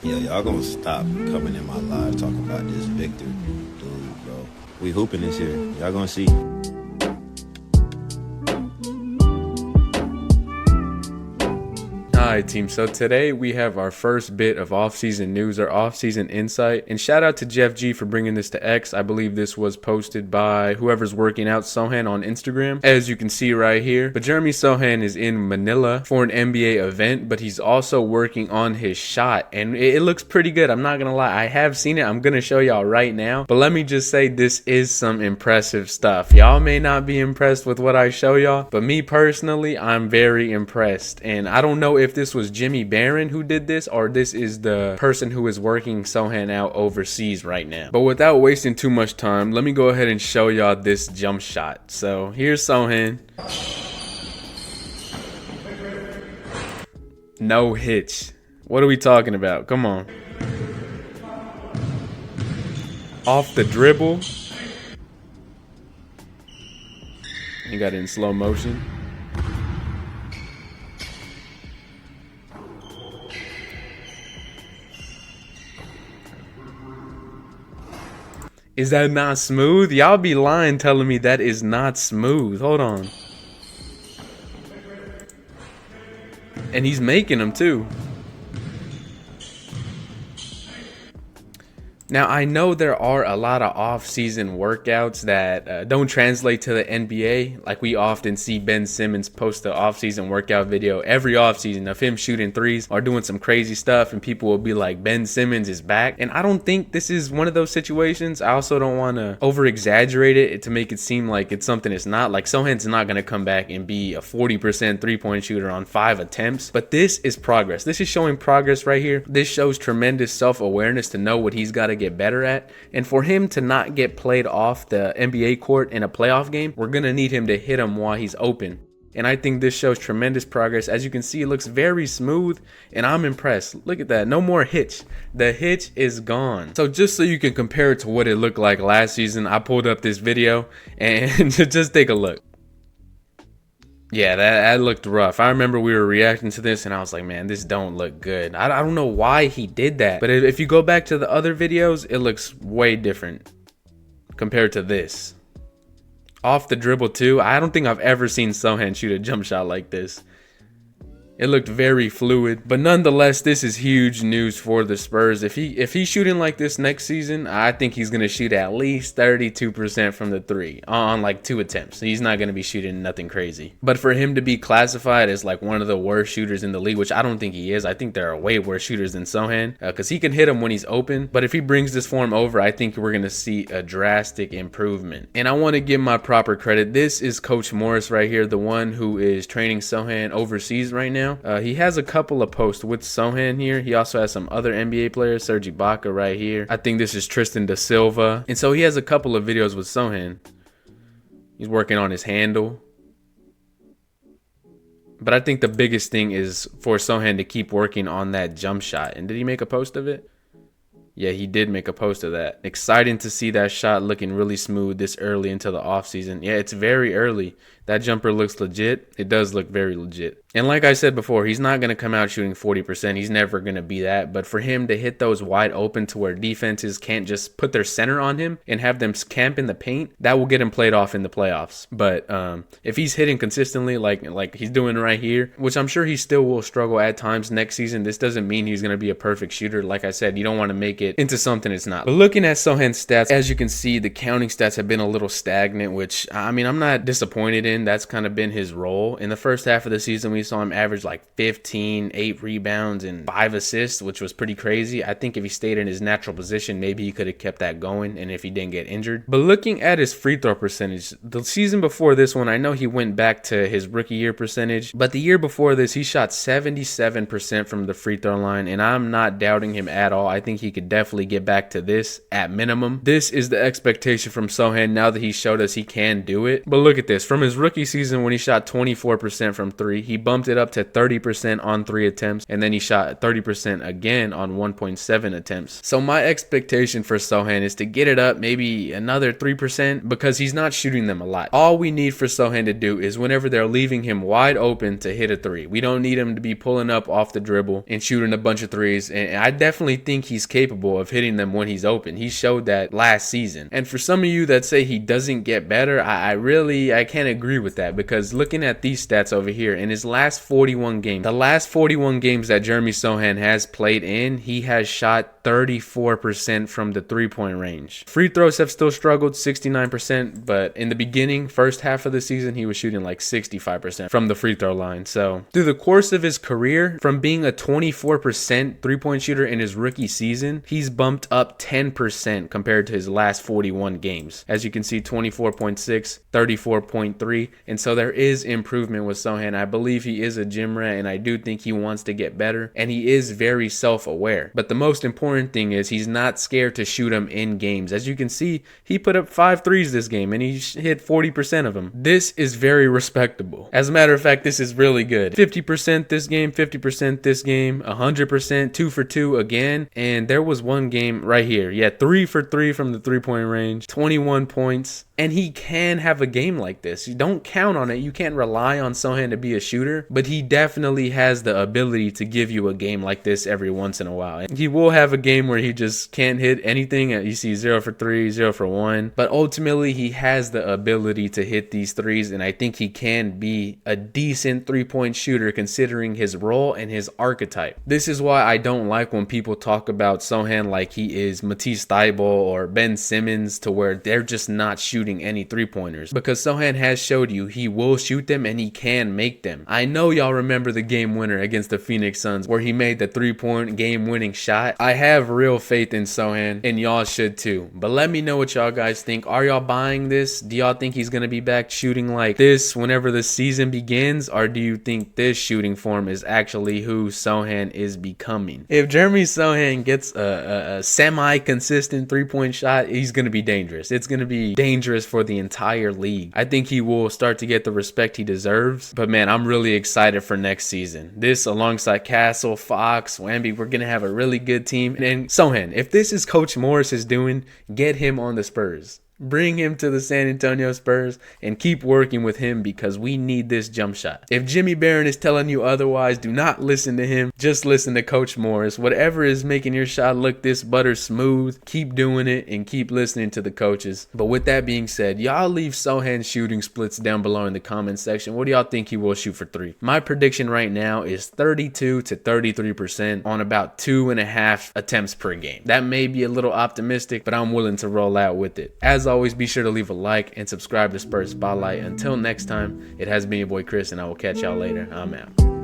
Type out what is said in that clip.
Yeah, y'all gonna stop coming in my live talking about this Victor dude, bro. We hooping this year. Y'all gonna see. Alright team, so today we have our first bit of off-season news, or off-season insight, and shout out to Jeff G for bringing this to X. I believe this was posted by whoever's working out Sochan on Instagram, as you can see right here. But Jeremy Sochan is in Manila for an NBA event, but he's also working on his shot, and it looks pretty good. I'm not gonna lie, I have seen it. I'm gonna show y'all right now, but let me just say this is some impressive stuff. Y'all may not be impressed with what I show y'all, but me personally, I'm very impressed, and I don't know if this was Jimmy Barron who did this or this is the person who is working Sochan out overseas right now. But without wasting too much time, let me go ahead and show y'all this jump shot. So here's Sochan. No hitch. What are we talking about? Come on. Off the dribble. You got it in slow motion. Is that not smooth? Y'all be lying telling me that is not smooth. Hold on. And he's making them too. Now, I know there are a lot of off-season workouts that don't translate to the NBA. Like we often see Ben Simmons post an off-season workout video every off-season of him shooting threes or doing some crazy stuff, and people will be like, Ben Simmons is back. And I don't think this is one of those situations. I also don't want to over-exaggerate it to make it seem like it's something it's not. Like Sochan's not going to come back and be a 40% three-point shooter on 5 attempts. But this is progress. This is showing progress right here. This shows tremendous self-awareness to know what he's got to get better at, and for him to not get played off the NBA court in a playoff game, we're gonna need him to hit him while he's open. And I think this shows tremendous progress. As you can see, it looks very smooth, and I'm impressed. Look at that. No more hitch. The hitch is gone. So just so you can compare it to what it looked like last season, I pulled up this video and just take a look. Yeah, that looked rough. I remember we were reacting to this and I was like, man, this don't look good. I don't know why he did that. But if you go back to the other videos, it looks way different compared to this. Off the dribble too. I don't think I've ever seen Sochan shoot a jump shot like this. It looked very fluid, but nonetheless, this is huge news for the Spurs. If he's shooting like this next season, I think he's gonna shoot at least 32% from the three on like 2 attempts. He's not gonna be shooting nothing crazy. But for him to be classified as like one of the worst shooters in the league, which I don't think he is. I think there are way worse shooters than Sochan, because he can hit him when he's open. But if he brings this form over, I think we're gonna see a drastic improvement. And I want to give my proper credit. This is Coach Morris right here, the one who is training Sochan overseas right now. He has a couple of posts with Sochan here. He also has some other NBA players, Serge Ibaka right here. I think this is Tristan da Silva. And so he has a couple of videos with Sochan. He's working on his handle. But I think the biggest thing is for Sochan to keep working on that jump shot. And did he make a post of it? Yeah, he did make a post of that. Exciting to see that shot looking really smooth this early into the offseason. Yeah, it's very early. That jumper looks legit. It does look very legit. And like I said before, he's not going to come out shooting 40%. He's never going to be that. But for him to hit those wide open to where defenses can't just put their center on him and have them camp in the paint, that will get him played off in the playoffs. But if he's hitting consistently like he's doing right here, which I'm sure he still will struggle at times next season, this doesn't mean he's going to be a perfect shooter. Like I said, you don't want to make it into something it's not. But looking at Sochan's stats, as you can see, the counting stats have been a little stagnant, which I mean, I'm not disappointed in. That's kind of been his role. In the first half of the season, we saw him average like 15, 8 rebounds, and 5 assists, which was pretty crazy. I think if he stayed in his natural position, maybe he could have kept that going, and if he didn't get injured. But looking at his free throw percentage, the season before this one, I know he went back to his rookie year percentage, but the year before this, he shot 77% from the free throw line, and I'm not doubting him at all. I think he could definitely get back to this at minimum. This is the expectation from Sochan now that he showed us he can do it. But look at this. From his rookie season when he shot 24% from 3. He bumped it up to 30% on 3 attempts, and then he shot 30% again on 1.7 attempts. So my expectation for Sochan is to get it up maybe another 3% because he's not shooting them a lot. All we need for Sochan to do is whenever they're leaving him wide open to hit a 3. We don't need him to be pulling up off the dribble and shooting a bunch of 3s, and I definitely think he's capable of hitting them when he's open. He showed that last season. And for some of you that say he doesn't get better, I can't agree with that, because looking at these stats over here, in his last 41 games, the last 41 games that Jeremy Sochan has played in, he has shot 34% from the 3-point range. Free throws have still struggled, 69%, but in the beginning, first half of the season, he was shooting like 65% from the free throw line. So through the course of his career, from being a 24% 3-point shooter in his rookie season, he's bumped up 10% compared to his last 41 games. As you can see, 24.6, 34.3, and so there is improvement with Sochan. I believe he is a gym rat, and I do think he wants to get better, and he is very self-aware. But the most important thing is he's not scared to shoot them in games. As you can see, he put up 5 threes this game, and he hit 40% of them. This is very respectable. As a matter of fact, this is really good. 50% this game, 50% this game, 100%, 2 for 2 again, and there was one game right here. Yeah, 3 for 3 from the 3-point range, 21 points. And he can have a game like this. You don't count on it. You can't rely on Sochan to be a shooter, but he definitely has the ability to give you a game like this every once in a while. And he will have a game where he just can't hit anything. You see 0 for 3, 0 for 1. But ultimately, he has the ability to hit these threes, and I think he can be a decent 3-point shooter considering his role and his archetype. This is why I don't like when people talk about Sochan like he is Matisse Thybulle or Ben Simmons, to where they're just not shooting any 3-pointers, because Sochan has showed you he will shoot them and he can make them. I know y'all remember the game winner against the Phoenix Suns where he made the 3-point game winning shot. I have real faith in Sochan, and y'all should too. But let me know what y'all guys think. Are y'all buying this? Do y'all think he's gonna be back shooting like this whenever the season begins, or do you think this shooting form is actually who Sochan is becoming? If Jeremy Sochan gets a semi-consistent 3-point shot, he's gonna be dangerous. It's gonna be dangerous for the entire league. I think he will start to get the respect he deserves. But man, I'm really excited for next season. This alongside Castle, Fox, Wemby, we're gonna have a really good team. And Sochan, if this is Coach Morris is doing, get him on the Spurs. Bring him to the San Antonio Spurs and keep working with him, because we need this jump shot. If Jimmy Barron is telling you otherwise, do not listen to him. Just listen to Coach Morris. Whatever is making your shot look this butter smooth, keep doing it and keep listening to the coaches. But with that being said, y'all leave Sochan's shooting splits down below in the comment section. What do y'all think he will shoot for 3? My prediction right now is 32 to 33% on about 2.5 attempts per game. That may be a little optimistic, but I'm willing to roll out with it. As always, be sure to leave a like and subscribe to Spurs Spotlight. Until next time, it has been your boy Chris, and I will catch y'all later. I'm out.